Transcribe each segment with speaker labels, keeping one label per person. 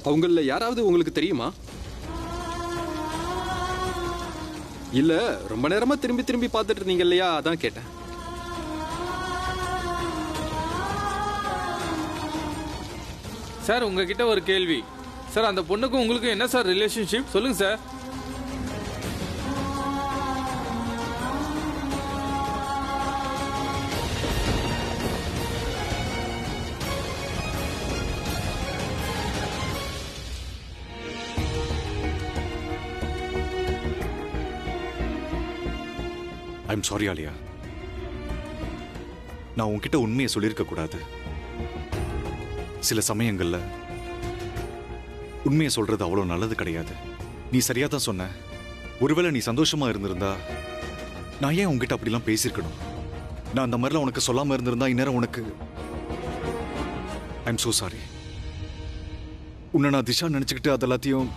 Speaker 1: அவங்கள யாராவது உங்களுக்கு தெரியுமா? இல்ல ரொம்ப நேரமா திரும்பி திரும்பி பார்த்துட்டு இருந்தீங்க இல்லையா, அதான் கேட்டேன்.
Speaker 2: சார் உங்ககிட்ட ஒரு கேள்வி சார். அந்த பொண்ணுக்கும் உங்களுக்கும் என்ன சார் ரிலேஷன்ஷிப் சொல்லுங்க சார்.
Speaker 3: ஐம் சாரி ஆலியா, நான் உன்கிட்ட உண்மையை சொல்லியிருக்க கூடாது. சில சமயங்கள்ல உண்மையை சொல்றது அவ்வளவு நல்லது கிடையாது. நீ சரியா தான் சொன்ன. ஒருவேளை நீ சந்தோஷமா இருந்திருந்தா நான் ஏன் உன்கிட்ட அப்படிலாம் பேசியிருக்கணும்? நான் அந்த மாதிரிலாம் உனக்கு சொல்லாம இருந்திருந்தா இந்நேரம் உனக்கு. I'm so sorry. உன்னை நான் திஷா நினைச்சுக்கிட்டு அது எல்லாத்தையும்.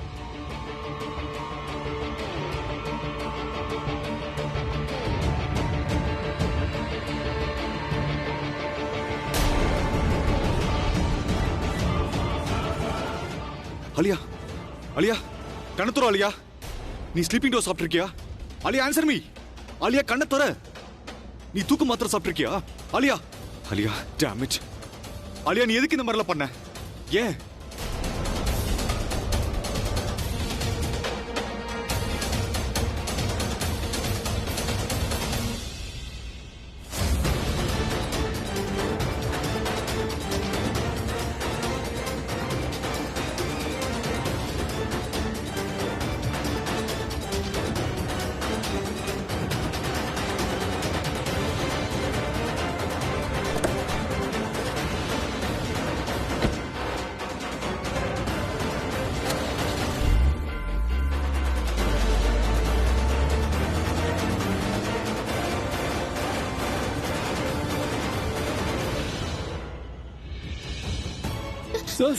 Speaker 3: அலியா, அலியா, கண்ணத்துற அலியா, நீ ஸ்லீப்பிங் டோஸ் சாப்பிட்டிருக்கியா? Aliya answer me. அலியா கண்ணத்துற, நீ தூக்கு மாத்திரை சாப்பிட்டிருக்கியா? அலியா, அலியா டேமேஜ். அலியா நீ எதுக்கு இந்த மாதிரிலாம் பண்ண? ஏன்?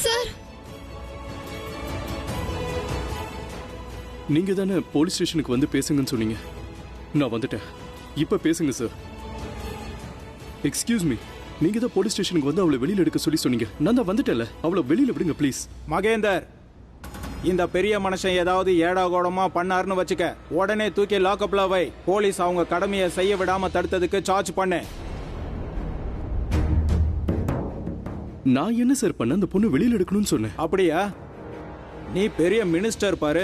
Speaker 4: சார்,
Speaker 5: நீங்க தானே போலீஸ் ஸ்டேஷனுக்கு வந்து பேசுங்கன்னு சொன்னீங்க. நான் வந்துட்டேன். இப்ப பேசுங்க சார். எக்ஸ்கியூஸ் மீ, நீங்க தான் போலீஸ் ஸ்டேஷனுக்கு வந்து அவளை வெளியில எடுக்க சொல்லி சொன்னீங்க. நான் தான் வந்துட்டேன்ல, அவளை வெளியில விடுங்க ப்ளீஸ்.
Speaker 6: மகேந்தர், இந்த பெரிய மனுஷன் ஏதாவது ஏடாகோடமா பண்ணாருன்னு வச்சுக்க, உடனே தூக்கி லாக்அப்ல வை. போலீஸ் அவங்க கடமையை செய்ய விடாம தடுத்ததுக்கு சார்ஜ் பண்ணு.
Speaker 5: நான் என்ன சார் பண்ண? அந்த பொண்ணு வெளியில எடுக்கணும்னு சொன்னேன்.
Speaker 6: அப்படியா? நீ பெரிய மினிஸ்டர் பாரு,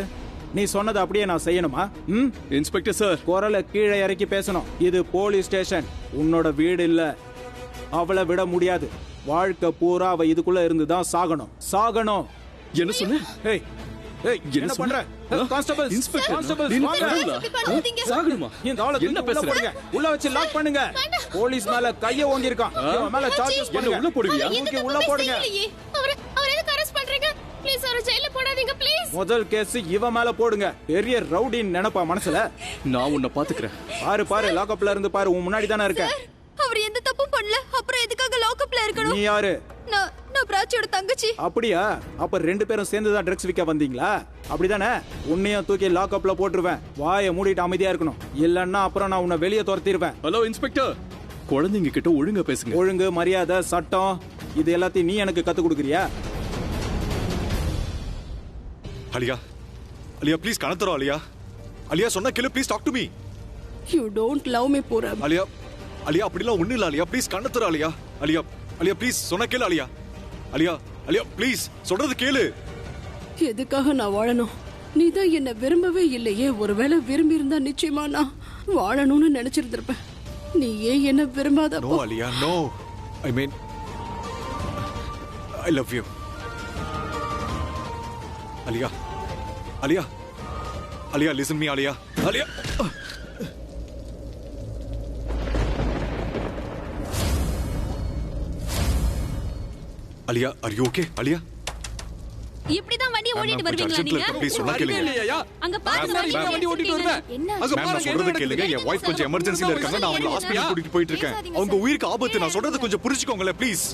Speaker 6: நீ சொன்னது அப்படியே நான் செய்யணுமா?
Speaker 5: இன்ஸ்பெக்டர் சார்,
Speaker 6: குரலை கீழே இறக்கி பேசணும். இது போலீஸ் ஸ்டேஷன், உன்னோட வீடு இல்ல. அவளை விட முடியாது. வாழ்க்கை பூரா அவ இதுக்குள்ள இருந்துதான் சாகணும். சாகணும்.
Speaker 5: என்ன சொன்ன?
Speaker 6: ஏய், என்ன பண்ற? கான்ஸ்டபிள்,
Speaker 5: இன்ஸ்பெக்டர்,
Speaker 6: கான்ஸ்டபிள்,
Speaker 5: சாகணுமா?
Speaker 6: இந்த ஆளை
Speaker 5: என்ன
Speaker 6: தூக்கி உள்ள
Speaker 5: பேசுற?
Speaker 6: போடுங்க. உள்ள வச்சு லாக் பண்ணுங்க. போலீஸ் மேல கைய ஓங்கி இருக்கான். இவன் மேல சார்ஜஸ்
Speaker 5: என்ன
Speaker 6: பண்ணுங்க.
Speaker 5: உள்ள போடுவியா?
Speaker 6: தூக்கி உள்ள போடுங்க.
Speaker 4: அவர் எதுக்கு அரெஸ்ட் பண்றீங்க? ப்ளீஸ் அவரை ஜெயில போடாதீங்க ப்ளீஸ்.
Speaker 6: முதல் கேஸ் இவன் மேல போடுங்க. பெரிய ரவுடின்னு நினைப்பா மனசுல.
Speaker 5: நான் உன்னை பாத்துக்கிறேன்.
Speaker 6: பாரு பாரு, லாக்அப்ல இருந்து பாரு, உன் முன்னாடி தானே இருக்க.
Speaker 4: அவர் எந்த தப்பும் பண்ணல, அப்புறம் எதுக்காக லாக்அப்ல இருக்கணும்?
Speaker 6: நீ யாரு?
Speaker 4: நான் பிராச்சியோட தங்கச்சி.
Speaker 6: அப்படியா? அப்ப ரெண்டு பேரும் சேர்ந்து தான் ட்ரக்ஸ் விற்க வந்தீங்களா? அப்படிதானே? உன்னையும் தூக்கி லாக்அப்ல போட்டுருவேன். வாயை மூடிட்டு அமைதியா இருக்கணும், இல்லன்னா அப்புறம் நான் உன்னை வெளியே துரத்திடுவேன்.
Speaker 5: ஹலோ இன்ஸ்பெக்டர், குழந்தைங்க கிட்ட ஒழுங்கா பேசுங்க.
Speaker 6: ஒழுங்கு, மரியாதை, சட்டம், இது எல்லாத்தையும் நீ எனக்கு கத்து கொடுக்குறியா?
Speaker 3: அலியா, அலியா ப்ளீஸ் கண்ணத்துற அலியா. அலியா சொன்னா கேளு, please talk to me.
Speaker 7: You don't love me பூரம்.
Speaker 3: அலியா, அலியா அப்படிலாம் ஒண்ணு இல்ல அலியா, please கண்ணத்துற Aliya. Aliya, Aliya please சொன்னா கேளு அலியா. அலியா, அலியா ப்ளீஸ் சொல்றது கேளு.
Speaker 7: எதுக்காக நான் வாழணும்? நீ தான் என்ன விரும்பவே இல்லையே. ஒருவேளை விரும்பி இருந்தா நிச்சயமா நான் வாழணும்னு நினைச்சிருந்திருப்பேன். நீ ஏன் என்ன விரும்பாத?
Speaker 3: No Aliya, no. I mean I love you. Aliya, Aliya, Aliya listen me Aliya. Aliya, Aliya are you okay? Aliya,
Speaker 4: இப்படிதான் வண்டி ஓட்டிட்டு வருவீங்களா நீங்க?
Speaker 3: ப்ளீஸ் சொன்னா கேளுங்க.
Speaker 4: அங்க பாருங்க,
Speaker 5: வண்டி ஓட்டிட்டு வருவேன்.
Speaker 4: என்ன?
Speaker 3: மேம் நான் சொல்றது கேளுங்க. என் வைஃப் கொஞ்சம் எமர்ஜென்சில இருக்காங்க. நான் அவங்கள ஹாஸ்பிடல் கூட்டிட்டு போயிட்டு இருக்கேன். அவங்க உயிருக்கு ஆபத்து. நான் சொல்றது கொஞ்சம் புரிஞ்சுக்கோங்களேன் ப்ளீஸ்.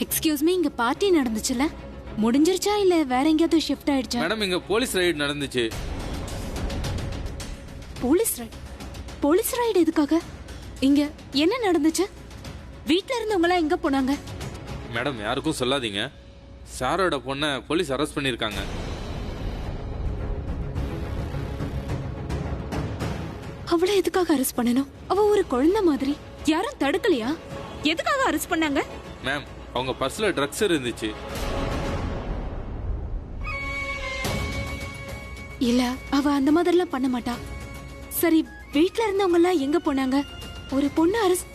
Speaker 8: எக்ஸ்கியூஸ் மீ, இங்க பார்ட்டி நடந்துச்சுல, முடிஞ்சிருச்சா இல்ல வேற எங்கேயாவது ஷிஃப்ட் ஆயிடுச்சா?
Speaker 2: மேடம் இங்க போலீஸ் ரைடு நடந்துச்சு.
Speaker 8: போலீஸ் ரைடு எதுக்காக? இங்க என்ன நடந்துச்சு? வீட்ல இருந்தவங்க எங்க போனாங்க?
Speaker 2: மேடம் யாருக்கும் சொல்லாதீங்க. சாரோட பொண்ணை போலீஸ் அரெஸ்ட் பண்ணிருக்காங்க.
Speaker 8: அவளை எதுக்காக அரெஸ்ட் பண்ணணும்? அவ ஒரு குழந்தை மாதிரி. யாரும் தடுக்கலையா? எதுக்காக அரெஸ்ட் பண்ணாங்க?
Speaker 2: மேம் அவங்க பர்ஸ்ல ட்ரக்ஸ் இருந்துச்சு.
Speaker 8: இல்ல, அவ அந்த மாதிரிலாம் பண்ண மாட்டா. சரி, வீட்ல இருந்தவங்க எல்லாம் எங்க போனாங்க? ஒரு பொண்ணு அரெஸ்ட்.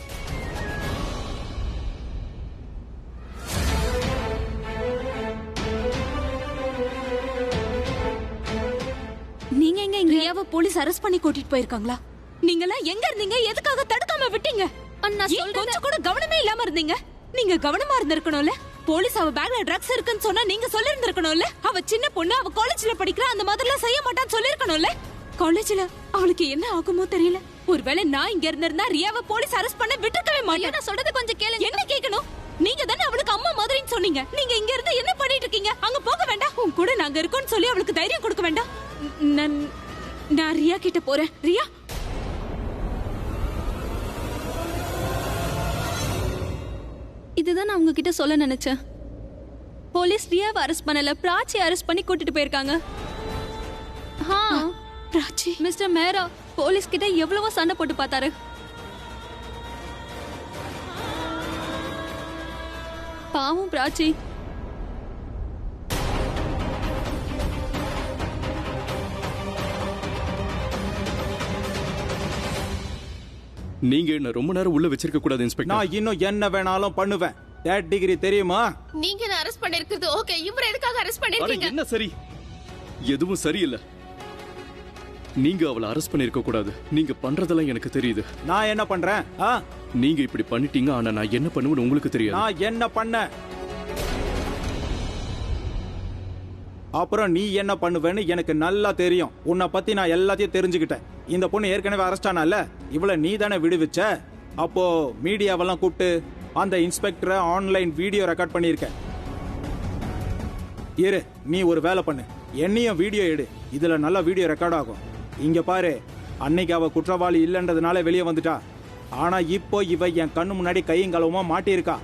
Speaker 8: நீங்க எங்க? ரியாவை போலீஸ் அரெஸ்ட் பண்ணி கூட்டிட்டு போயிருக்காங்களா? நீங்க எல்லாம் எங்க இருந்தீங்க? எதுக்காக தடுக்காம விட்டீங்க?
Speaker 4: அண்ணா
Speaker 8: கொஞ்சம் கூட கவனமே இல்லாம இருந்தீங்க. நீங்க கவனமா இருந்திருக்கணும்ல. போலீஸ் அவ பேக்ல ட்ரக்ஸ் இருக்குன்னு சொன்னா நீங்க சொல்லி இருந்திருக்கணும்ல. அவ சின்ன பொண்ணு, அவ காலேஜ்ல படிக்கிறா, அந்த மாதிரிலாம் செய்ய மாட்டான்னு சொல்லிருக்கணும்ல. காலேஜ்ல அவளுக்கு என்ன ஆகுமோ தெரியல. ஒருவேளை நான் இங்க இருந்திருந்தா ரியாவை போலீஸ் அரெஸ்ட் பண்ண விட்டுருக்கவே மாட்டேன்.
Speaker 4: நான் சொல்றது கொஞ்சம் கேளுங்க.
Speaker 8: என்ன கேட்கணும்? நீங்க தானே அவளுக்கு அம்மா மாதிரின்னு சொன்னீங்க. நீங்க இங்க இருந்து என்ன பண்ணிட்டு இருக்கீங்க? அங்க போக வேண்டாம். உன் கூட நாங்க இருக்கோம்னு சொல்லி அவளுக்கு தைரியம் கொடுக்க வேண்டாம். நான் ரியா கிட்ட போறேன். ரியா,
Speaker 4: இதுதான் நான் உங்ககிட்ட சொல்ல நினைச்சேன். போலீஸ் ரியாவை அரெஸ்ட் பண்ணல, பிராச்சி அரெஸ்ட் பண்ணி கூட்டிட்டு போயிருக்காங்க.
Speaker 8: பிராச்சி.
Speaker 4: மிஸ்டர் மேரா போலீஸ் கிட்ட எவ்வளவோ சண்டை போட்டு பார்த்தாரு. பாவம் பிராச்சி.
Speaker 5: நீங்க என்ன ரொம்ப நேரம் உள்ள வச்சிருக்க கூடாது இன்ஸ்பெக்டர்.
Speaker 6: நான் இன்னும் என்ன வேணாலும் பண்ணுவேன். தேர்ட் டிகிரி தெரியுமா?
Speaker 4: நீங்க என்ன அரெஸ்ட் பண்ணிருக்கிறது ஓகே, இவரை எதுக்காக அரெஸ்ட்
Speaker 5: அட,
Speaker 4: பண்ணிருக்கீங்க?
Speaker 5: என்ன சரி? எதுவும் சரியில்லை. நீங்க அவளை அரெஸ்ட் பண்ணிருக்க கூடாது. நீங்க பண்றதெல்லாம் எனக்கு தெரியுது.
Speaker 6: நான் என்ன பண்றேன்?
Speaker 5: நீங்க இப்படி பண்ணிட்டீங்க, ஆனா நான் என்ன பண்ணுவேன்னு உங்களுக்கு தெரியாது.
Speaker 6: நான் என்ன பண்ண, அப்புறம் நீ என்ன பண்ணுவேன்னு எனக்கு நல்லா தெரியும். உன்னை பத்தி நான் எல்லாத்தையும் தெரிஞ்சுக்கிட்டேன். இந்த பொண்ணு ஏற்கனவே அரெஸ்ட் ஆனால, இவளை நீ தானே விடுவிச்ச. அப்போ மீடியாவெல்லாம் கூப்பிட்டு அந்த இன்ஸ்பெக்டரை ஆன்லைன் வீடியோ ரெக்கார்ட் பண்ணியிருக்க. இரு, நீ ஒரு வேலை பண்ணு, என்னையும் வீடியோ எடு. இதுல நல்ல வீடியோ ரெக்கார்ட் ஆகும். இங்க பாரு, அன்னைக்கு அவ குற்றவாளி இல்லைன்றதுனால வெளியே வந்துட்டா. ஆனா இப்போ இவ என் கண்ணு முன்னாடி கையும் களவுமா மாட்டியிருக்கா,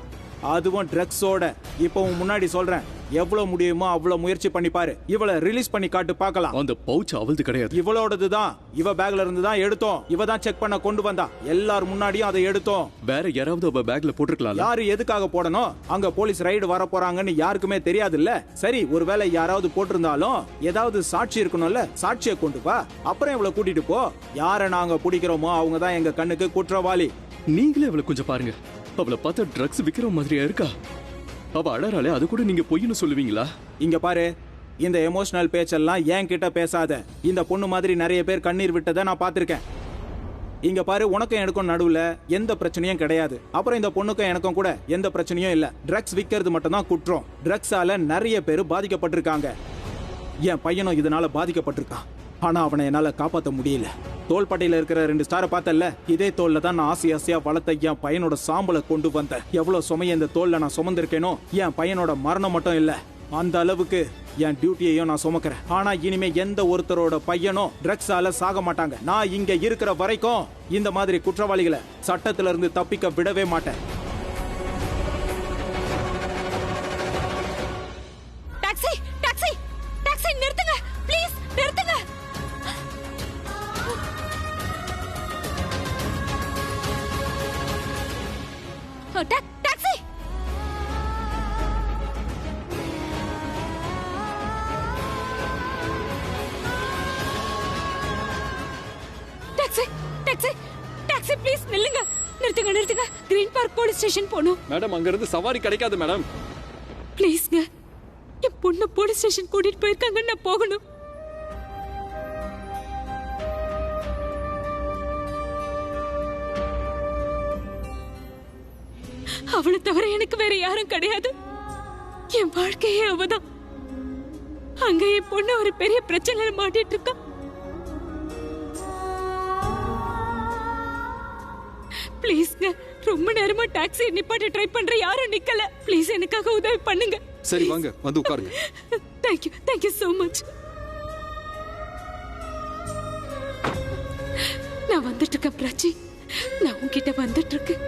Speaker 6: அதுவும் ட்ரக்ஸோட. இப்போ உன் முன்னாடி சொல்றேன், எவ்வளவு முடியுமோ அவ்வளவு முயற்சி பண்ணி பாரு. இவளை ரிலீஸ் பண்ணி காட்டு பார்க்கலாம்.
Speaker 5: அந்த பவுச் அவளது கிடையாது,
Speaker 6: இவளோடதுதான். இவ பேக்ல இருந்து தான் எடுத்தோம். இவ தான் செக் பண்ண கொண்டு வந்தா. எல்லார் முன்னாடியும் அதை எடுத்தோம்.
Speaker 5: வேற யாராவது அவ பேக்ல போட்டுருக்கலாம்.
Speaker 6: யாரு எதுக்காக போடணும்? அங்க போலீஸ் ரைடு வர போறாங்கன்னு யாருக்குமே தெரியாது இல்ல. சரி, ஒருவேளை யாராவது போட்டிருந்தாலும் ஏதாவது சாட்சி இருக்கணும்ல. சாட்சியை கொண்டு வா, அப்புறம் இவளை கூட்டிட்டு போ. யாரை நாங்க பிடிக்கிறோமோ அவங்க தான் எங்க கண்ணுக்கு குற்றவாளி.
Speaker 5: நீங்களே அவளை கொஞ்சம் பாருங்க. அவளை பார்த்தா ட்ரக்ஸ் விக்கிற மாதிரியா இருக்கா? அவ அழறாளே, அது கூட நீங்க பொய்ன்னு சொல்லுவீங்களா?
Speaker 6: இங்க பாரு, இந்த எமோஷனல் பேச்செல்லாம் என் கிட்ட பேசாத. இந்த பொண்ணு மாதிரி நிறைய பேர் கண்ணீர் விட்டதை நான் பார்த்திருக்கேன். இங்க பாரு, உனக்கும் எனக்கும் நடுவுல எந்த பிரச்சனையும் கிடையாது. அப்புறம் இந்த பொண்ணுக்கும் எனக்கும் கூட எந்த பிரச்சனையும் இல்ல. ட்ரக்ஸ் விக்கிறது மட்டும் தான் குற்றம். ட்ரக்ஸால நிறைய பேர் பாதிக்கப்பட்டிருக்காங்க. என் பையனும் இதனால பாதிக்கப்பட்டிருக்கான். ஆனா அவனை என்னால காப்பாற்ற முடியல. தோள்பட்டையில இருக்கிற 2 ஸ்டாரை பார்த்தல, இதே தோல்ல தான் நான் ஆசை ஆசையா வளர்த்த என் பையனோட சாம்பலை கொண்டு வந்தேன். எவ்வளவு சுமைய இந்த தோல்ல நான் சுமந்திருக்கேனோ, என் பையனோட மரணம் மட்டும் இல்ல, அந்த அளவுக்கு என் டியூட்டியையும் நான் சுமக்கிறேன். ஆனா இனிமே எந்த ஒருத்தரோட பையனும் ட்ரக்ஸால சாக மாட்டாங்க. நான் இங்க இருக்கிற வரைக்கும் இந்த மாதிரி குற்றவாளிகளை சட்டத்துல இருந்து தப்பிக்க விடவே மாட்டேன்.
Speaker 8: டாக்ஸி, டாக்ஸி, டாக்ஸி, நிறுத்துங்க ப்ளீஸ், நிறுத்துங்க. Taxi. Taxi, taxi, taxi, please நில்லுங்க. நிறுத்துங்க, நிறுத்துங்க. கிரீன் பார்க் போலீஸ் ஸ்டேஷன் போகணும்.
Speaker 1: மேடம் அங்க இருந்து சவாரி கிடைக்காது மேடம்.
Speaker 8: ப்ளீஸ்ங்க, என் பொண்ணு போலீஸ் ஸ்டேஷன் கூட்டிட்டு போயிருக்காங்க, நான் போகணும். அவளை தவிர எனக்கு வேற யாரும் கிடையாது. என் வாழ்க்கையே அவதான். அங்க என் பொண்ணு ஒரு பெரிய பிரச்சனையில மாட்டிட்டு இருக்கா. ப்ளீஸ்ங்க, ரொம்ப நேரமா டாக்ஸி நிப்பாட்ட ட்ரை பண்ற யாரும் நிக்கல. ப்ளீஸ் எனக்காக உதவி பண்ணுங்க.
Speaker 1: சரி வாங்க வந்து உட்காருங்க.
Speaker 8: Thank you so much. நான் வந்துட்டு இருக்கேன் பிராச்சி. நான் உன்கிட்ட வந்துட்டு இருக்கேன்.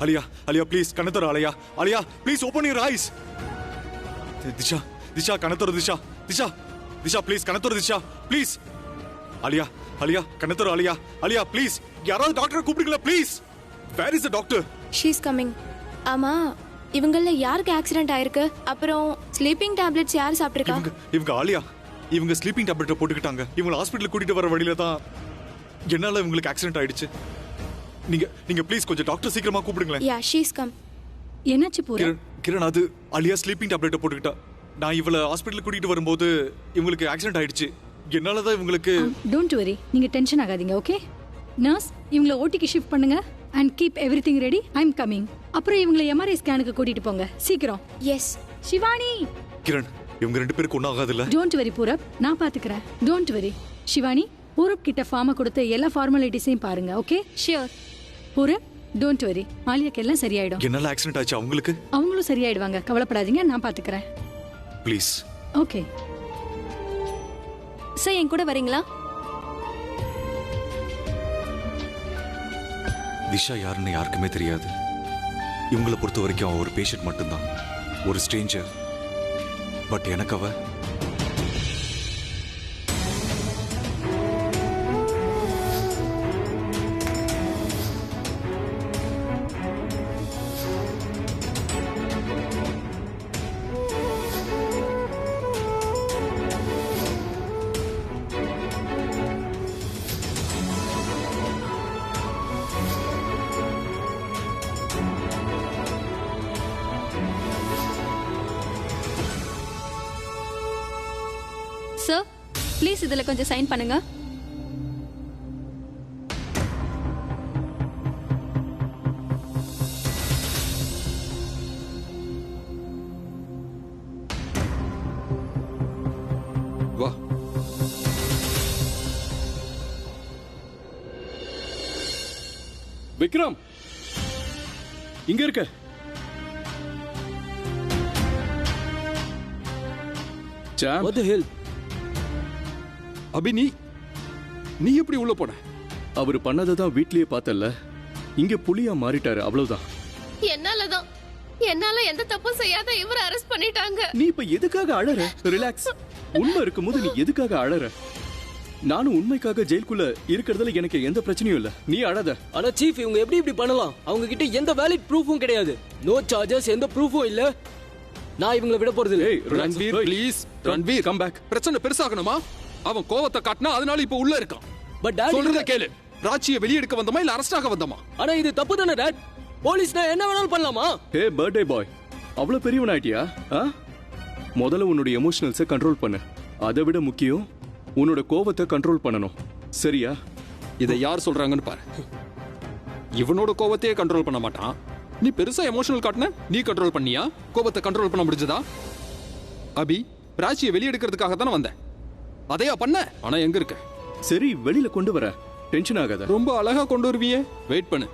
Speaker 3: அலியா அலியா ப்ளீஸ் கண்ணத்தர Aliya Aliya please open your eyes. Disha Disha கண்ணத்தர திஷா திஷா திஷா ப்ளீஸ் கண்ணத்தர திஷா ப்ளீஸ். அலியா அலியா கண்ணத்தர அலியா அலியா ப்ளீஸ் யாராவது டாக்டரை கூப்பிடுங்களா please. Where is the doctor?
Speaker 9: She is coming. ஆமா இவங்கள யாருக்கு ஆக்சிடென்ட் ஆயிருக்கு? அப்புறம் ஸ்லீப்பிங் டேப்லெட்ஸ் யார் சாப்பிட்டிருக்கா?
Speaker 3: இவங்க ஆலியா இவங்க ஸ்லீப்பிங் டேப்லெட் போட்டுக்கிட்டாங்க. இவங்க ஹாஸ்பிடலுக்கு கூட்டிட்டு வர வழியில தான் என்னால இவங்களுக்கு ஆக்சிடென்ட் ஆயிடுச்சு. நீங்க ப்ளீஸ் கொஞ்சம் டாக்டர் சீக்கிரமா கூப்பிடுங்களேன்.
Speaker 9: Yeah she is come.
Speaker 4: என்னாச்சு பூரா?
Speaker 3: கிரண் அது அலியா ஸ்லீப்பிங் டேப்லெட் போட்டுக்கிட்டா. நான் இவளை ஹாஸ்பிடலுக்கு கூட்டிட்டு வரும்போது இவங்களுக்கு ஆக்சிடென்ட் ஆயிடுச்சு. என்னால தான் இவங்களுக்கு.
Speaker 10: டோன்ட் வரி, நீங்க டென்ஷன் ஆகாதீங்க. ஓகே நர்ஸ், இவங்களை ஓடிக்கு ஷிஃப்ட் பண்ணுங்க and keep everything ready. I am coming. அப்புறம் இவங்களை எம்ஆர்ஐ ஸ்கேனுக்கு கூட்டிட்டு போங்க சீக்கிரம்.
Speaker 9: எஸ்.
Speaker 10: சிவானி.
Speaker 3: கிரண் இவங்க ரெண்டு பேருக்கு ஒன்றும் ஆகாதுல்ல?
Speaker 10: டோன்ட் வரி பூரப், நான் பாத்துக்கிறேன். Don't worry. சிவானி, பூரப் கிட்ட ஃபார்மை கொடுத்து எல்லா ஃபார்மாலிட்டிஸையும் பாருங்க. Okay
Speaker 4: sure.
Speaker 10: Purab don't worry, ஆலியாக்கு எல்லாம் சரியாயிடும்.
Speaker 3: என்னால ஆக்சிடென்ட் ஆச்சு அவங்களுக்கு.
Speaker 10: அவங்களும் சரியாயிடுவாங்க, கவலைப்படாதீங்க, நான் பாத்துக்கிறேன்.
Speaker 3: ப்ளீஸ்.
Speaker 10: ஓகே
Speaker 4: சார் என் கூட வரீங்களா?
Speaker 3: திஷா யாருன்னு யாருக்குமே தெரியாது. இவங்களை பொறுத்த வரைக்கும் அவ ஒரு பேஷண்ட் மட்டும்தான், ஒரு ஸ்ட்ரேஞ்சர். பட் எனக்கு அவ
Speaker 4: சார் ப்ளீஸ் இதுல கொஞ்சம் சைன் பண்ணுங்க.
Speaker 1: வா.
Speaker 5: விக்ரம் இங்க இருக்க. ஜாம்.
Speaker 11: What the hell?
Speaker 1: அபி நீ எப்படி உள்ள போன?
Speaker 5: அவர் பண்ணதை தான் வீட்லயே பார்த்தல. இங்க புலியா மாறிட்டாரு, அவ்வளவுதான்.
Speaker 9: என்னால எந்த தப்பும் செய்யாத இவரை அரெஸ்ட் பண்ணிட்டாங்க.
Speaker 5: நீ இப்ப எதுக்காக அழற? ரிலாக்ஸ். உண்மை இருக்கும்போது நீ எதுக்காக அழற? நானும் உண்மைக்காக ஜெயிலுக்குள்ள இருக்கிறதுல எனக்கு எந்த பிரச்சனையும் இல்ல, நீ அழாத.
Speaker 11: ஆனா சீஃப், இவங்க எப்படி பண்ணலாம்? அவங்க கிட்ட எந்த வேலிட் ப்ரூஃபும் கிடையாது. நோ சார்ஜஸ், எந்த ப்ரூஃபும் இல்ல. நான் இவங்களை விட போறது இல்லை.
Speaker 1: Ranveer please, Ranveer come back. பிரச்சனை பெருசாகணுமா? அவன் கோவத்தை காட்டினா அதனால இப்ப உள்ள இருக்கான்.
Speaker 11: பட் டாட்
Speaker 1: சொல்றத கேளு. ராச்சியை வெளியெடுக்க வந்தமா இல்ல அரெஸ்டாக வந்தமா?
Speaker 11: ஆனா இது தப்பு தானே டாட்? போலீஸ்னா என்ன வேணாலும் பண்ணலாமா?
Speaker 5: ஹே பர்த்டே பாய், அவ்வளவு பெரியவன் ஆயிட்டியா? முதல்ல உன்னுடைய எமோஷனல்ஸை கண்ட்ரோல் பண்ணு. அதை விட முக்கியம் உன்னோட கோவத்தை கண்ட்ரோல் பண்ணணும், சரியா?
Speaker 1: இதை யார் சொல்றாங்கன்னு பாரு. இவனோட கோவத்தையே கண்ட்ரோல் பண்ண மாட்டான். நீ பெருசா எமோஷனல் காட்டின, நீ கண்ட்ரோல் பண்ணியா? கோபத்தை கண்ட்ரோல் பண்ண முடிஞ்சதா? அபி, ராச்சியை வெளியெடுக்கிறதுக்காக தானே வந்தேன், அதையா பண்ண? ஆனா எங்க இருக்க?
Speaker 5: சரி, வெளியில கொண்டு வர. டென்ஷன் ஆகாத.
Speaker 1: ரொம்ப அழகா கொண்டு வருவியே. வெயிட் பண்ணு,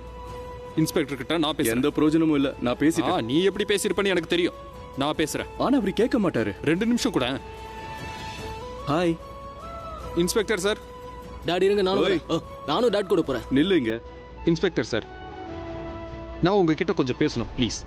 Speaker 1: இன்ஸ்பெக்டர் கிட்ட நான் பேசுறேன்.
Speaker 5: எந்த பிரயோஜனமும் இல்ல, நான் பேசிட்டேன்.
Speaker 1: நீ எப்படி பேசிருப்பேன்னு எனக்கு தெரியும், நான் பேசுறேன்.
Speaker 5: ஆனா அப்படி கேட்க மாட்டாரு.
Speaker 1: 2 நிமிஷம் கூட.
Speaker 5: Hi
Speaker 1: inspector sir.
Speaker 11: டாடி இருங்க, நானும் டாட் கூட போறேன்.
Speaker 5: நில்லுங்க.
Speaker 1: இன்ஸ்பெக்டர் சார், நான் உங்ககிட்ட கொஞ்சம் பேசணும் please.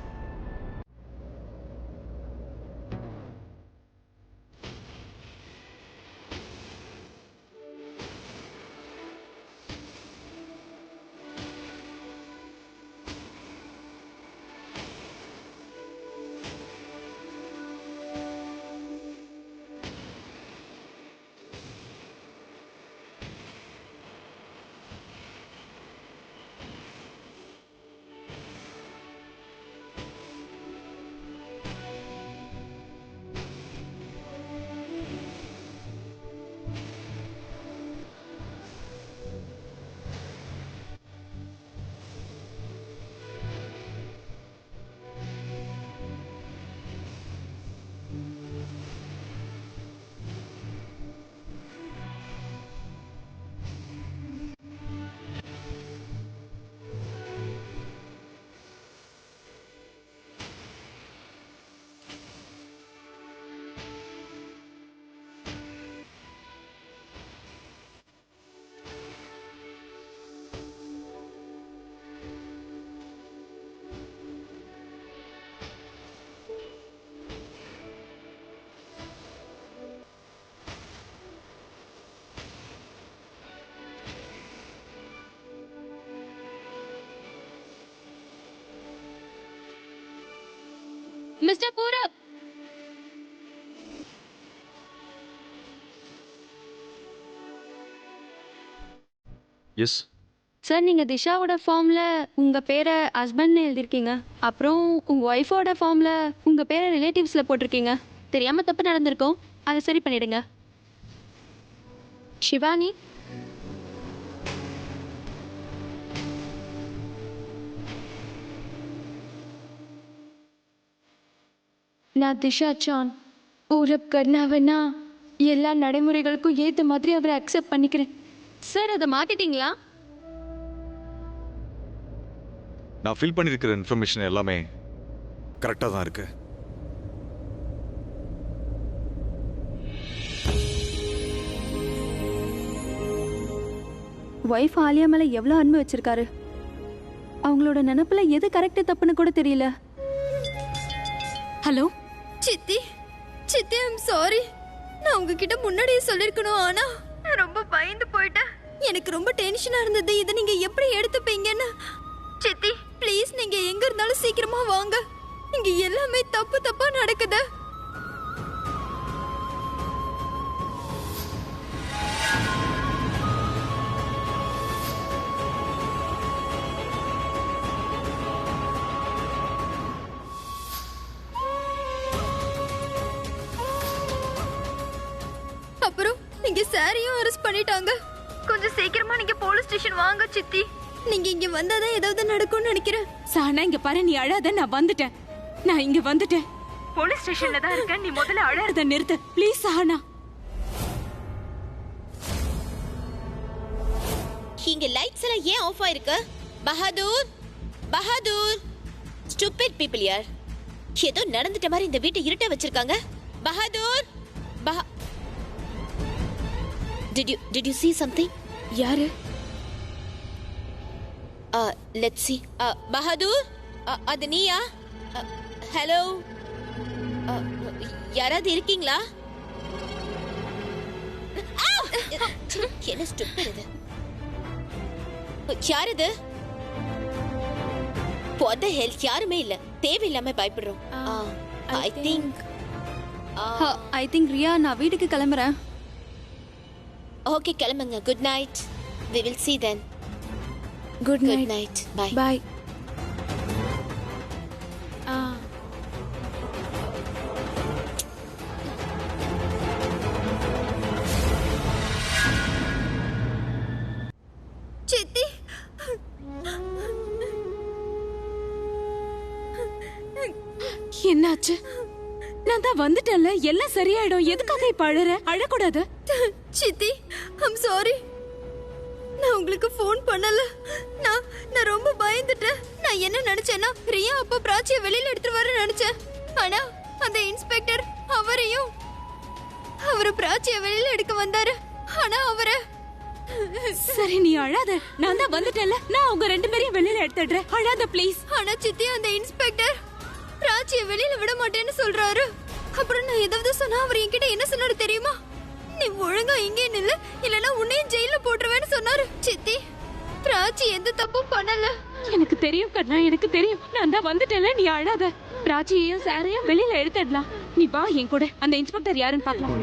Speaker 9: Mister Purab,
Speaker 3: yes
Speaker 4: sir நீங்கள் திஷாவோட ஃபார்மில் உங்கள் பேரை ஹஸ்பண்ட்னு எழுதியிருக்கீங்க. அப்புறம் உங்கள் ஒய்ஃபோட ஃபார்மில் உங்கள் பேரை ரிலேட்டிவ்ஸில் போட்டிருக்கீங்க. தெரியாமல் தப்பு நடந்திருக்கோம், அதை சரி பண்ணிடுங்க. ஷிவானி, நான் திஷா சான். பூரப் கர்னாவனா எல்லா நடைமுறைகளுக்கும் ஏற்ற மாதிரி அவரை அக்செப்ட் பண்ணிக்கிறேன். சார் அதை மாற்றிட்டீங்களா?
Speaker 3: நான் ஃபில் பண்ணியிருக்கிற இன்ஃபர்மேஷன் எல்லாமே கரெக்டாக தான் இருக்கு.
Speaker 4: ஒய்ஃப் ஆலியா மேலே எவ்வளோ அன்பு வச்சிருக்காரு. அவங்களோட நினப்புல எது கரெக்டு தப்புன்னு கூட தெரியல.
Speaker 8: ஹலோ
Speaker 9: சித்தி சித்தி, ஐம் சாரி. நான் உங்ககிட்ட முன்னாடியே சொல்லிருக்கணும், ஆனா நான் ரொம்ப பயந்து போயிட்டேன். எனக்கு ரொம்ப டென்ஷனா இருந்தது. இதை நீங்க எப்படி எடுத்துப்பீங்கன்னு. சித்தி ப்ளீஸ், நீங்க எங்க இருந்தாலும் சீக்கிரமா வாங்க. இங்க எல்லாமே தப்பு தப்பா நடக்குது. அப்புறம் நீங்க சாரியும் அரெஸ்ட் பண்ணிட்டாங்க. கொஞ்சம் சீக்கிரமா நீங்க போலீஸ் ஸ்டேஷன் வாங்க சித்தி. நீங்க இங்க வந்தாதான் ஏதாவது நடக்கும்னு நினைக்கிறேன்.
Speaker 8: சானா இங்க பாரு, நீ அழாத, நான் வந்துட்டேன். நான் இங்க வந்துட்டேன். போலீஸ் ஸ்டேஷன்ல தான் இருக்கேன். நீ முதல்ல அழறத நிறுத்து ப்ளீஸ் சானா.
Speaker 12: இங்க லைட்ஸ் எல்லாம் ஏன் ஆஃப் ஆயிருக்கு? பஹாதூர், பஹாதூர், ஸ்டூபிட் பீப்பிள் யார். ஏதோ நடந்துட்ட மாதிரி இந்த வீட்டை இருட்ட வச்சிருக்காங்க. Bahadur, did you see something?
Speaker 9: யாரு?
Speaker 12: Let's see. பஹாதூர், அது நீயா? ஹலோ, யாராவது இருக்கீங்களா? என்ன ஸ்டூபிட் இது? யார் இது? What the hell? யாருமே இல்ல. தேவையில்லாம பயப்படுறோம்.
Speaker 4: ஐ திங்க் ரியா, நான் வீட்டுக்கு கிளம்புறேன்.
Speaker 12: ஓகே, கிளம்புங்க. Good night. We will see then.
Speaker 9: Good
Speaker 12: Good
Speaker 9: night.
Speaker 12: night. Bye.
Speaker 9: பாய். சித்தி,
Speaker 8: என்னாச்சு? நான் தான் வந்துட்டேன்ல, எல்லாம் சரியாயிடும். எதுக்காக இப்ப அழற? அழக்கூடாது.
Speaker 9: சித்தி, ஐம் சாரி. நான் உங்களுக்கு ஃபோன் பண்ணல. நான் ரொம்ப பயந்துட்டேன். நான் என்ன நினைச்சேன்னா, ரியா அப்ப பிராச்சியை வெளியில எடுத்துட்டு வர நினைச்சேன். ஆனா அந்த இன்ஸ்பெக்டர் அவரு பிராச்சியை வெளியில எடுக்க வந்தாரு. ஆனா அவரை
Speaker 8: சரி, நீ அழாத. நான் தான் வந்துட்டேன்ல, நான் அவங்க ரெண்டு பேரையும் வெளியில எடுத்துடுறேன். அழாத ப்ளீஸ்.
Speaker 9: ஆனா சித்தி, அந்த இன்ஸ்பெக்டர் பிராச்சியை வெளியில விட மாட்டேன்னு சொல்றாரு. அப்புறம் நான் ஏதாவது சொன்னா அவர் என்கிட்ட என்ன சொன்னாரு தெரியுமா? நீ ஒழுங்கா இங்கே நில்லு, இல்லனா உன்னையும் ஜெயில போட்டுருவேன்னு சொன்னாரு. சித்தி, பிராச்சி எந்த தப்பும் பண்ணல.
Speaker 8: எனக்கு தெரியும் கண்ணா, எனக்கு தெரியும். நான் தான் வந்துட்டேன்ல, நீ அழாத. பிராச்சியையும் சாரையும் வெளியில எடுத்துடலாம். நீ வா என் கூட. அந்த இன்ஸ்பெக்டர் யாருன்னு பார்க்கலாம்.